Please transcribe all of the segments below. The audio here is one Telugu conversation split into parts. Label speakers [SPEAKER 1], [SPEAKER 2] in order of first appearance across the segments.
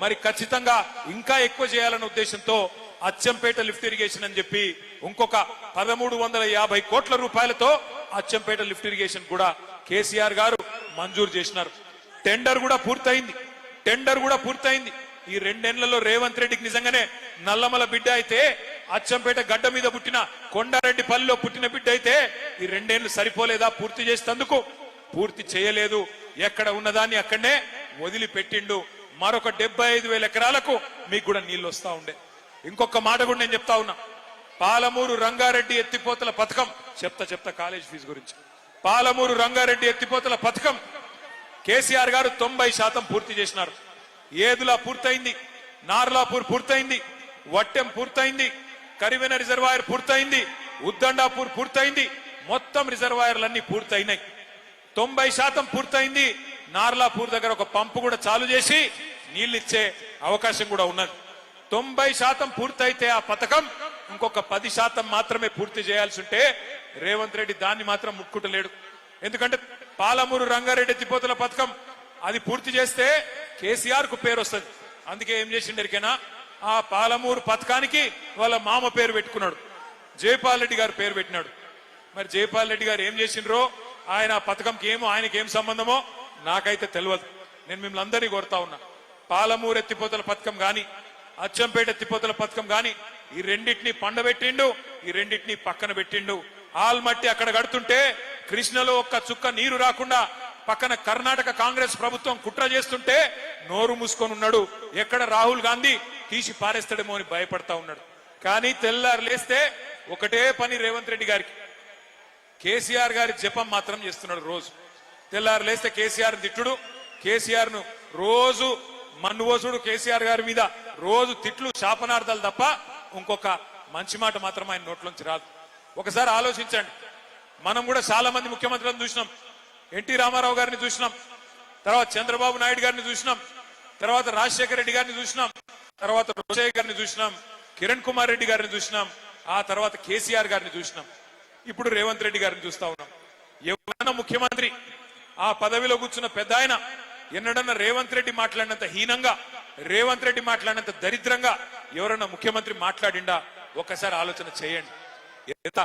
[SPEAKER 1] మరి ఖచ్చితంగా ఇంకా ఎక్కువ చేయాలనే ఉద్దేశంతో అచ్చంపేట లిఫ్ట్ ఇరిగేషన్ అని చెప్పి ఇంకొక 1350 కోట్ల రూపాయలతో అచ్చంపేట లిఫ్ట్ ఇరిగేషన్ కూడా కేసీఆర్ గారు మంజూరు చేసినారు. టెండర్ కూడా పూర్తయింది. ఈ 2 నెలల్లో రేవంత్ రెడ్డికి నిజంగానే నల్లమల బిడ్డ అయితే, అచ్చంపేట గడ్డ మీద పుట్టిన కొండారెడ్డి పల్లిలో పుట్టిన బిడ్డ అయితే ఈ 2 ఏళ్లు సరిపోలేదా పూర్తి చేసేందుకు? పూర్తి చేయలేదు. ఎక్కడ ఉన్నదాన్ని అక్కడనే వదిలిపెట్టిండు. మరొక 75,000 ఎకరాలకు మీకు కూడా నీళ్లు వస్తా ఉండే. ఇంకొక మాట కూడా నేను చెప్తా ఉన్నా. పాలమూరు రంగారెడ్డి ఎత్తిపోతల పథకం చెప్తా కాలేజ్ ఫీజు గురించి. పాలమూరు రంగారెడ్డి ఎత్తిపోతల పథకం కేసీఆర్ గారు 90% పూర్తి చేసినారు. ఏదులా పూర్తయింది, నార్లాపూర్ పూర్తయింది, వట్టెం పూర్తయింది, కరివెన రిజర్వాయర్ పూర్తయింది, ఉద్దండాపూర్ పూర్తయింది. మొత్తం రిజర్వాయర్లన్నీ పూర్తయినాయి. 90% పూర్తయింది. నార్లాపూర్ దగ్గర ఒక పంపు కూడా చాలు చేసి నీళ్లిచ్చే అవకాశం కూడా ఉన్నది. 90% పూర్తయితే ఆ పథకం ఇంకొక 10% మాత్రమే పూర్తి చేయాల్సి ఉంటే రేవంత్ రెడ్డి దాన్ని మాత్రం ముట్టుకుంటలేడు. ఎందుకంటే పాలమూరు రంగారెడ్డి ఎత్తిపోతల పథకం అది పూర్తి చేస్తే కేసీఆర్ కు పేరు వస్తుంది. అందుకే ఏం చేసిండరికైనా ఆ పాలమూరు పథకానికి వాళ్ళ మామ పేరు పెట్టుకున్నాడు, జైపాల్ రెడ్డి గారు పేరు పెట్టినాడు. మరి జైపాల్ రెడ్డి గారు ఏం చేసిండ్రో, ఆయన పథకంకి ఏమో ఆయనకి ఏం సంబంధమో నాకైతే తెలియదు. నేను మిమ్మల్ని అందరినీ కోరుతా ఉన్నా, పాలమూరు ఎత్తిపోతల పథకం గాని అచ్చంపేట ఎత్తిపోతల పథకం గాని ఈ రెండింటినీ పండబెట్టిండు, ఈ రెండింటినీ పక్కన పెట్టిండు. ఆల్మట్టి అక్కడ కడుతుంటే కృష్ణలో ఒక్క చుక్క నీరు రాకుండా పక్కన కర్ణాటక కాంగ్రెస్ ప్రభుత్వం కుట్ర చేస్తుంటే నోరు మూసుకొని ఉన్నాడు. ఎక్కడ రాహుల్ గాంధీ తీసి పారేస్తాడేమో అని భయపడతా ఉన్నాడు. కానీ తెల్లారు లేస్తే ఒకటే పని రేవంత్ రెడ్డి గారికి, కేసీఆర్ గారి జపం మాత్రం చేస్తున్నాడు. రోజు తెల్లారు లేస్తే కేసీఆర్ తిట్టుడు, కేసీఆర్ ను రోజు మన్నువోసుడు, కేసీఆర్ గారి మీద రోజు తిట్లు శాపనార్థాలు తప్ప ఇంకొక మంచి మాట మాత్రం ఆయన నోట్లోంచి రాదు. ఒకసారి ఆలోచించండి. మనం కూడా చాలా మంది ముఖ్యమంత్రులను చూసినాం. ఎన్టీ రామారావు గారిని చూసినాం, తర్వాత చంద్రబాబు నాయుడు గారిని చూసినాం, తర్వాత రాజశేఖర రెడ్డి గారిని చూసినాం, తర్వాత రోషయ్య గారిని చూసినాం, కిరణ్ కుమార్ రెడ్డి గారిని చూసినాం, ఆ తర్వాత కేసీఆర్ గారిని చూసినాం, ఇప్పుడు రేవంత్ రెడ్డి గారిని చూస్తా ఉన్నాం. ఎవరైనా ముఖ్యమంత్రి ఆ పదవిలో కూర్చున్న పెద్ద ఆయన ఎన్నడన్నా రేవంత్ రెడ్డి మాట్లాడినంత హీనంగా, రేవంత్ రెడ్డి మాట్లాడినంత దరిద్రంగా ఎవరన్నా ముఖ్యమంత్రి మాట్లాడిండా? ఒక్కసారి ఆలోచన చేయండి. ఎంత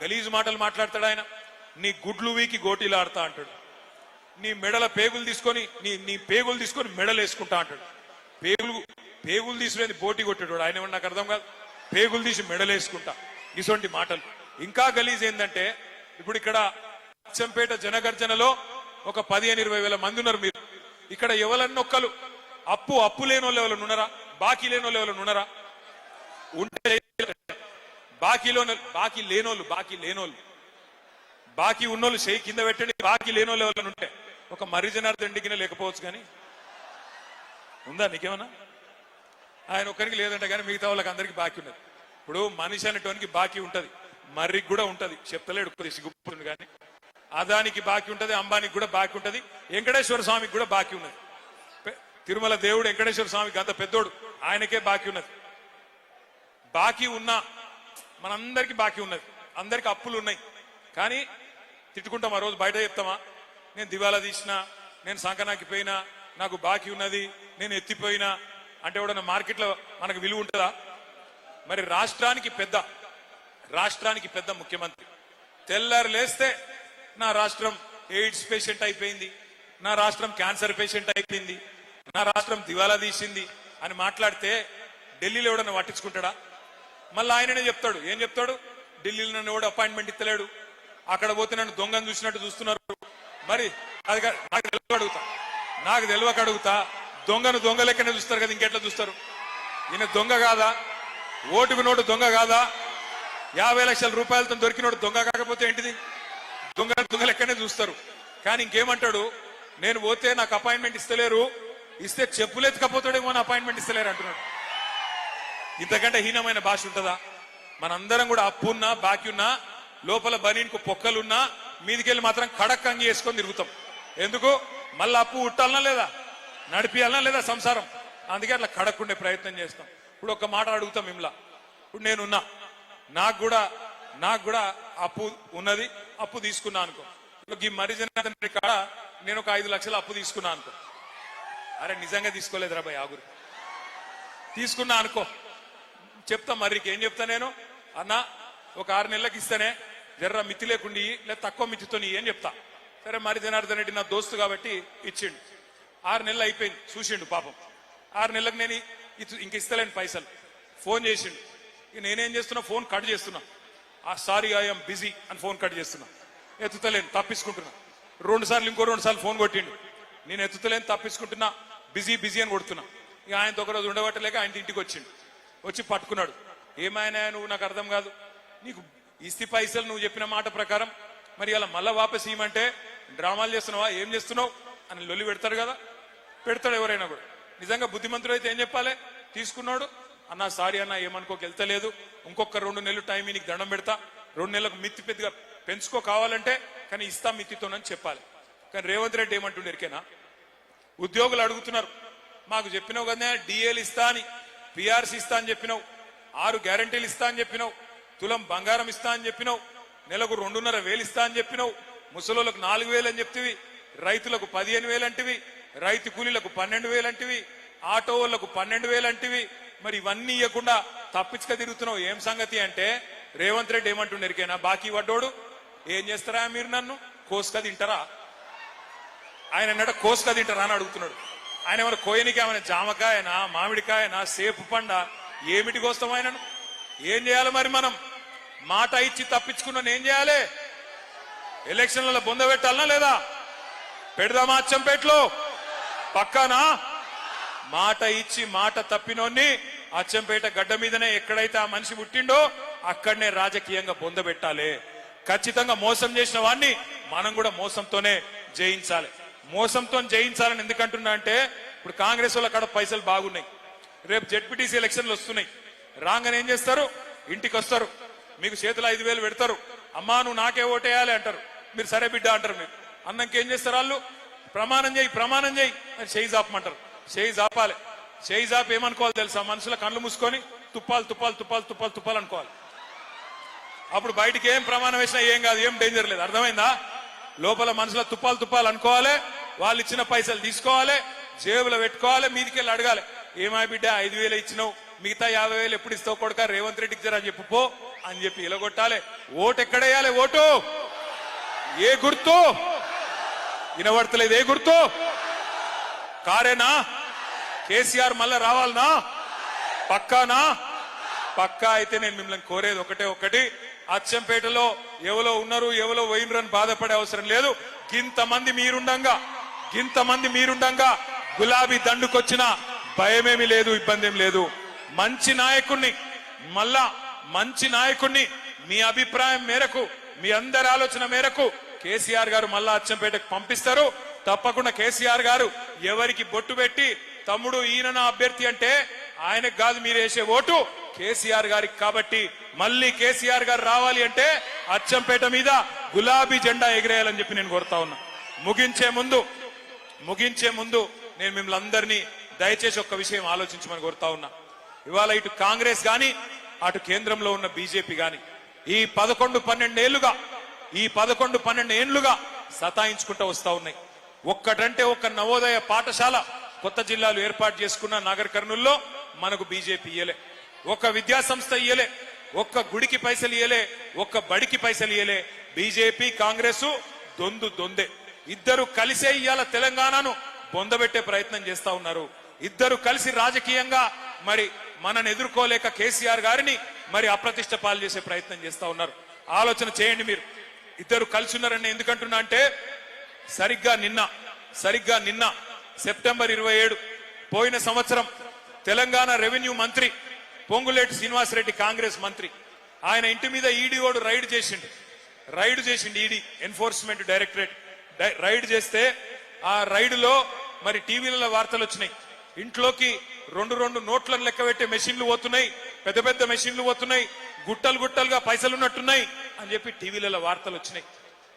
[SPEAKER 1] గలీజు మాటలు మాట్లాడతాడు ఆయన. నీ గుడ్లు వీకి గోటీలు ఆడతా అంటాడు, నీ మెడల పేగులు తీసుకొని నీ పేగులు తీసుకొని మెడలు వేసుకుంటా అంటాడు. పేగులు తీసుకునేది బోటి కొట్టాడు ఆయన. నాకు అర్థం కాదు, పేగులు తీసి మెడలు వేసుకుంటా, ఇటువంటి మాటలు. ఇంకా గలీజ్ ఏంటంటే, ఇప్పుడు ఇక్కడ అచ్చంపేట జనగర్జనలో ఒక 15-20 వేల మంది ఉన్నారు. మీరు ఇక్కడ ఎవరన్నొక్కలు అప్పు లేని వాళ్ళు ఎవరు ఉన్నారా? బాకీ లేని వాళ్ళు ఎవరు ఉన్నారా? ఉంటే బాకీ లేనోళ్ళు బాకీ ఉన్నోళ్ళు చేయి కింద పెట్టండి. బాకీ లేనోళ్ళు ఎవరైనా ఉంటే ఒక మర్రిజనార్దన్ రెడ్డికినే లేకపోవచ్చు, కానీ ఉందా నీకేమన్నా? ఆయన ఒక్కరికి లేదంటే కానీ మిగతా వాళ్ళకి అందరికి బాకీ ఉన్నది. ఇప్పుడు మనిషి అనేటోనికి బాకీ ఉంటది, మర్రికి కూడా ఉంటది. చెప్తలేడు కొద్ది సిగ్గుతుంది, కానీ అదానికి బాకీ ఉంటది, అంబానికి కూడా బాకీ ఉంటది, వెంకటేశ్వర స్వామికి కూడా బాకీ ఉన్నది. తిరుమల దేవుడు వెంకటేశ్వర స్వామికి అంత పెద్దోడు, ఆయనకే బాకీ ఉన్నది. బాకీ ఉన్నా మనందరికి బాకీ ఉన్నది, అందరికి అప్పులు ఉన్నాయి. కానీ తిట్టుకుంటాం, ఆ రోజు బయట చెప్తామా, నేను దివాలా తీసినా, నేను సంకనాకి పోయినా, నాకు బాకీ ఉన్నది, నేను ఎత్తిపోయినా అంటే ఎవడన్నా మార్కెట్లో మనకు విలువ ఉంటుందా? మరి రాష్ట్రానికి పెద్ద ముఖ్యమంత్రి తెల్లారు లేస్తే నా రాష్ట్రం ఎయిడ్స్ పేషెంట్ అయిపోయింది, నా రాష్ట్రం క్యాన్సర్ పేషెంట్ అయిపోయింది, నా రాష్ట్రం దివాలా తీసింది అని మాట్లాడితే ఢిల్లీలో ఎవడన్నా పట్టించుకుంటాడా? మళ్ళీ ఆయననే చెప్తాడు. ఏం చెప్తాడు? ఢిల్లీలో నన్ను ఎవడు అపాయింట్మెంట్ ఇస్తలేడు, అక్కడ పోతే నన్ను దొంగను చూసినట్టు చూస్తున్నారు. మరి అది నాకు తెలియక అడుగుతా, దొంగను దొంగ లెక్కనే చూస్తారు కదా, ఇంకెట్లా చూస్తారు? ఈయన దొంగ కాదా? ఓటుకు నోటు దొంగ కాదా? 50 లక్షల రూపాయలతో దొరికినోడు దొంగ కాకపోతే ఏంటిది? దొంగ లెక్కనే చూస్తారు. కానీ ఇంకేమంటాడు? నేను పోతే నాకు అపాయింట్మెంట్ ఇస్తలేరు, ఇస్తే చెప్పులెత్తుకపోతాడేమో అని అపాయింట్మెంట్ ఇస్తలేరు అంటున్నాడు. ఇంతకంటే హీనమైన భాష ఉంటుందా? మనందరం కూడా అప్పున్నా బాకీ ఉన్నా, లోపల బనీన్కు పొక్కలున్నా, మీదికెళ్ళి మాత్రం కడక్ అంగి వేసుకొని తిరుగుతాం. ఎందుకు? మళ్ళీ అప్పు ఉట్టాలనా లేదా, నడిపియాలనా లేదా సంసారం? అందుకే అట్లా కడక్కుండే ప్రయత్నం చేస్తాం. ఇప్పుడు ఒక మాట అడుగుతాం మిమ్మల్ని. ఇప్పుడు నేనున్నా, నాకు కూడా అప్పు ఉన్నది, అప్పు తీసుకున్నా అనుకో. ఈ మరిజనార్దన్ రెడ్డి కాడ నేను ఒక 5 లక్షల అప్పు తీసుకున్నా అనుకో. అరే నిజంగా తీసుకోలేదురా భయ్, ఆగురు, తీసుకున్నా అనుకో, చెప్తా మరి ఏం చెప్తా నేను, అన్న ఒక 6 నెలలకు ఇస్తేనే జర్ర మితి లేకుండా లేదా తక్కువ మితితో అని చెప్తా. సరే మరి జనార్దన్ రెడ్డి నా దోస్తు కాబట్టి ఇచ్చిండు. 6 నెలలు అయిపోయింది, చూసిండు పాపం. 6 నెలలకు నేను ఇంక ఇస్తలేను పైసలు. ఫోన్ చేసిండు. ఇక నేనేం చేస్తున్నా, ఫోన్ కట్ చేస్తున్నా. సారీ ఐఎమ్ బిజీ అని ఫోన్ కట్ చేస్తున్నా. ఎత్తుతలేను, తప్పించుకుంటున్నా. 2 సార్లు ఇంకో 2 సార్లు ఫోన్ కొట్టిండు. నేను ఎత్తుతలేను, తప్పించుకుంటున్నా, బిజీ బిజీ అని కొడుతున్నా. ఇక ఆయనతో ఒక రోజు ఉండబట్టలేక ఆయన ఇంటికి వచ్చిండు. వచ్చి పట్టుకున్నాడు. ఏమైనా నువ్వు, నాకు అర్థం కాదు, నీకు ఇస్తి పైసలు నువ్వు చెప్పిన మాట ప్రకారం మరి అలా మళ్ళా వాపస్ ఇవ్వమంటే డ్రామాలు చేస్తున్నావా, ఏం చేస్తున్నావు అని లొల్లి పెడతాడు కదా. పెడతాడు ఎవరైనా కూడా. నిజంగా బుద్ధిమంతుడు అయితే ఏం చెప్పాలి, తీసుకున్నాడు. అన్న సారీ అన్న, ఏమనుకోక వెళ్తలేదు, ఇంకొక 2 నెలలు టైం నీకు దండం పెడతా, 2 నెలలకు మిత్తి పెద్దగా పెంచుకో కావాలంటే, కానీ ఇస్తా మిత్తితోనని చెప్పాలి. కానీ రేవంత్ రెడ్డి ఏమంటుండే ఎరికేనా, ఉద్యోగులు అడుగుతున్నారు, మాకు చెప్పినావు కదా డిఏలు ఇస్తా అని, పిఆర్సీ ఇస్తా అని చెప్పినావు, 6 గ్యారంటీలు ఇస్తా అని చెప్పినావు, తులం బంగారం ఇస్తా అని చెప్పినావు, నెలకు 2,500 ఇస్తా అని చెప్పినావు, ముసలోళ్ళకు 4,000 అని చెప్తివి, రైతులకు 15,000 అంటివి, రైతు కూలీలకు 12,000 అంటివి, ఆటో వాళ్లకు 12,000 అంటివి. మరి ఇవన్నీ ఇవ్వకుండా తప్పించుక తిరుగుతున్నావు, ఏం సంగతి అంటే రేవంత్ రెడ్డి ఏమంటుండే ఎరికేనా, బాకీ పడ్డోడు ఏం చేస్తారా మీరు, నన్ను కోసుక తింటారా, ఆయన అన్నాడు కోసుక తింటారా అని అడుగుతున్నాడు. ఆయన ఏమైనా కోయనికి ఏమైనా జామకాయనా, మామిడికాయనా, సేపు పండ, ఏమిటి కోస్తాం ఆయనను? ఏం చేయాలి మరి మనం? మాట ఇచ్చి తప్పించుకున్నాను ఏం చేయాలి? ఎలక్షన్లలో బొంద పెట్టాలనా లేదా? పెడదామా అచ్చంపేటలో? పక్కానా? మాట ఇచ్చి మాట తప్పినోన్ని అచ్చంపేట గడ్డ మీదనే ఎక్కడైతే ఆ మనిషి పుట్టిండో అక్కడనే రాజకీయంగా బొంద పెట్టాలి. ఖచ్చితంగా మోసం చేసిన వాడిని మనం కూడా మోసంతోనే జయించాలి. మోసంతో జయించాలని ఎందుకంటున్నా అంటే, ఇప్పుడు కాంగ్రెస్ వాళ్ళ కాడ పైసలు బాగున్నాయి, రేపు జెడ్పీటీసీ ఎలక్షన్లు వస్తున్నాయి, రాగానే ఏం చేస్తారు, ఇంటికి వస్తారు, మీకు చేతిలో 5,000 పెడతారు, అమ్మా నువ్వు నాకే ఓటేయాలి అంటారు, మీరు సరే బిడ్డ అంటారు. మీరు అన్నంకి ఏం చేస్తారు, వాళ్ళు ప్రమాణం చేయి ప్రమాణం చేయి అని చేయి జాపమంటారు. చేయి జాపాలి. చేయి జాపి ఏమనుకోవాలి తెలుసా, మనుషుల కళ్ళు మూసుకొని తుప్పాలు తుప్పాలు తుప్పాలు తుప్పాలు తుప్పాలు అనుకోవాలి. అప్పుడు బయటికి ఏం ప్రమాణం వేసినా ఏం కాదు, ఏం డేంజర్ లేదు. అర్థమైందా? లోపల మనుషుల తుప్పాలు తుప్పాలు అనుకోవాలి, వాళ్ళు ఇచ్చిన పైసలు తీసుకోవాలి, జేబులో పెట్టుకోవాలి, మీదికెళ్ళి అడగాలి, ఏమా బిడ్డ 5,000 ఇచ్చినావు, మిగతా 50,000 ఎప్పుడు ఇస్తావు కొడుక, రేవంత్ రెడ్డికి జరా చెప్పు పో అని చెప్పి ఇలగొట్టాలి. ఓటు ఎక్కడేయాలి? ఓటు ఏ గుర్తు వినబడతలేదు, ఏ గుర్తు? కారేనా? కేసీఆర్ మళ్ళా రావాలనా? పక్కానా? పక్కా అయితే నేను మిమ్మల్ని కోరేది ఒకటి, అచ్చంపేటలో ఎవరో ఉన్నారు ఎవరో పోయినరని బాధపడే అవసరం లేదు. గింతమంది మీరుండంగా గులాబీ దండుకొచ్చిన భయమేమి లేదు, ఇబ్బంది ఏం లేదు. మంచి నాయకుణ్ణి మీ అభిప్రాయం మేరకు, మీ అందరి ఆలోచన మేరకు కేసీఆర్ గారు మళ్ళా అచ్చంపేటకు పంపిస్తారు. తప్పకుండా కేసీఆర్ గారు ఎవరికి బొట్టు పెట్టి తమ్ముడు ఈయన నా అభ్యర్థి అంటే ఆయనకు కాదు మీరు వేసే ఓటు కేసీఆర్ గారికి. కాబట్టి మళ్ళీ కేసీఆర్ గారు రావాలి అంటే అచ్చంపేట మీద గులాబీ జెండా ఎగిరేయాలని చెప్పి నేను కోరుతా ఉన్నా. ముగించే ముందు నేను మిమ్మల్ని అందరినీ దయచేసి ఒక్క విషయం ఆలోచించమని కోరుతా ఉన్నా. ఇవాళ ఇటు కాంగ్రెస్ గాని అటు కేంద్రంలో ఉన్న బీజేపీ గాని ఈ 11-12 ఏళ్లుగా సతాయించుకుంటూ వస్తా ఉన్నాయి. ఒక్కటంటే ఒక్క నవోదయ పాఠశాల కొత్త జిల్లాలు ఏర్పాటు చేసుకున్న నాగర్ కర్నూల్లో మనకు బీజేపీ ఇయ్యలే, ఒక్క విద్యా సంస్థ ఇయ్యలే, ఒక్క గుడికి పైసలు ఇయ్యలే, ఒక్క బడికి పైసలు ఇయ్యలే. బీజేపీ కాంగ్రెస్ దొందే. ఇద్దరు కలిసే ఇయ్యాల తెలంగాణను బొందబెట్టే ప్రయత్నం చేస్తా ఉన్నారు. ఇద్దరు కలిసి రాజకీయంగా మరి మనని ఎదుర్కోలేక కేసీఆర్ గారిని మరి అప్రతిష్ట పాలు చేసే ప్రయత్నం చేస్తా ఉన్నారు. ఆలోచన చేయండి మీరు. ఇద్దరు కలిసి ఉన్నారని ఎందుకంటున్నా అంటే, సరిగ్గా నిన్న సెప్టెంబర్ 27 పోయిన సంవత్సరం తెలంగాణ రెవెన్యూ మంత్రి పొంగులేటి శ్రీనివాసరెడ్డి కాంగ్రెస్ మంత్రి, ఆయన ఇంటి మీద ఈడీఓడు రైడ్ చేసిండు. ఈడీ ఎన్ఫోర్స్మెంట్ డైరెక్టరేట్ రైడ్ చేస్తే ఆ రైడ్లో మరి టీవీలలో వార్తలు వచ్చినాయి, ఇంట్లోకి 2 నోట్లను లెక్క పెట్టే మెషిన్లు పోతున్నాయి, పెద్ద మెషిన్లు పోతున్నాయి, గుట్టలుగా పైసలు ఉన్నట్టున్నాయి అని చెప్పి టీవీలలో వార్తలు వచ్చినాయి.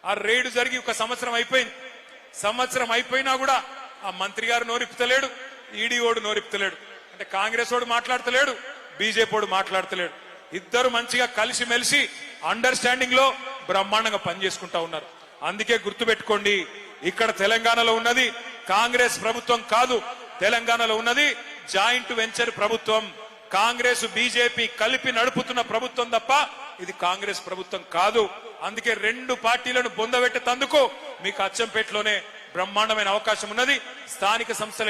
[SPEAKER 1] ఆ రైడ్ జరిగి 1 సంవత్సరం అయిపోయింది. సంవత్సరం అయిపోయినా కూడా ఆ మంత్రి గారు నోరిపుతలేడు, ఈడీఓడు నోరిపుతలేడు. అంటే కాంగ్రెస్ వాడు మాట్లాడతలేడు, బీజేపీ వాడు మాట్లాడతలేడు. ఇద్దరు మంచిగా కలిసిమెలిసి అండర్స్టాండింగ్ లో బ్రహ్మాండంగా పనిచేసుకుంటా ఉన్నారు. అందుకే గుర్తుపెట్టుకోండి, ఇక్కడ తెలంగాణలో ఉన్నది కాంగ్రెస్ ప్రభుత్వం కాదు, తెలంగాణలో ఉన్నది జాయింట్ వెంచర్ ప్రభుత్వం, కాంగ్రెస్ బీజేపీ కలిపి నడుపుతున్న ప్రభుత్వం తప్ప ఇది కాంగ్రెస్ ప్రభుత్వం కాదు. అందుకే రెండు పార్టీలను బొందబెట్టేందుకు మీకు అచ్చంపేటలోనే బ్రహ్మాండమైన అవకాశం ఉన్నది. స్థానిక సంస్థల